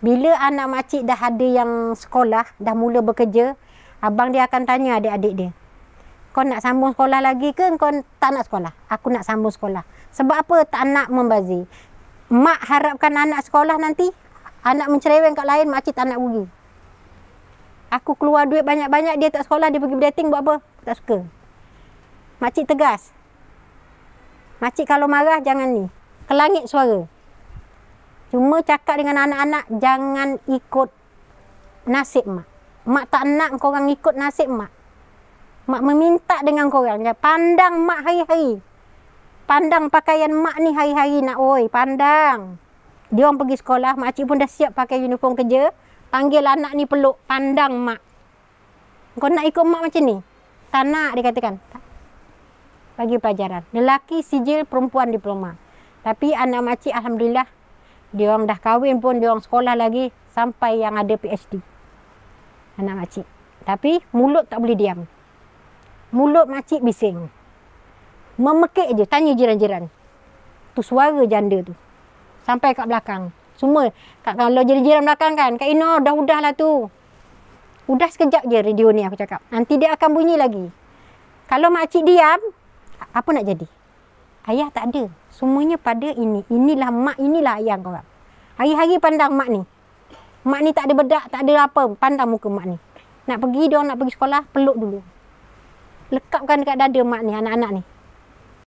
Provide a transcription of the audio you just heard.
Bila anak makcik dah ada yang sekolah, dah mula bekerja, abang dia akan tanya adik-adik dia, kau nak sambung sekolah lagi ke kau tak nak sekolah? Aku nak sambung sekolah. Sebab apa? Tak nak membazir. Mak harapkan anak sekolah nanti, anak mencereweng kat lain, makcik tak nak rugi. Aku keluar duit banyak-banyak, dia tak sekolah, dia pergi dating buat apa? Tak suka. Makcik tegas. Makcik kalau marah jangan ni, ke langit suara. Cuma cakap dengan anak-anak, jangan ikut nasib mak. Mak tak nak korang ikut nasib mak. Mak meminta dengan korang, pandang mak hari-hari. Pandang pakaian mak ni hari-hari nak, oi, pandang. Dia orang pergi sekolah, makcik pun dah siap pakai uniform kerja. Panggil anak ni peluk, pandang mak. Kau nak ikut mak macam ni? Tak nak, dia katakan. Bagi pelajaran. Lelaki sijil, perempuan diploma. Tapi anak makcik alhamdulillah, dia orang dah kahwin pun, dia orang sekolah lagi sampai yang ada PhD. Anak makcik. Tapi mulut tak boleh diam. Mulut makcik bising. Memekik je, tanya jiran-jiran. Tu suara janda tu. Sampai kat belakang. Semua, kalau jiran-jiran belakang kan, Kak Ino, dah lah tu. Udah sekejap je radio ni aku cakap. Nanti dia akan bunyi lagi. Kalau makcik diam, apa nak jadi? Ayah tak ada. Semuanya pada ini. Inilah mak, inilah ayah korang. Hari-hari pandang mak ni. Mak ni tak ada bedak, tak ada apa. Pandang muka mak ni. Nak pergi, dia orang nak pergi sekolah, peluk dulu. Lekapkan dekat dada mak ni, anak-anak ni.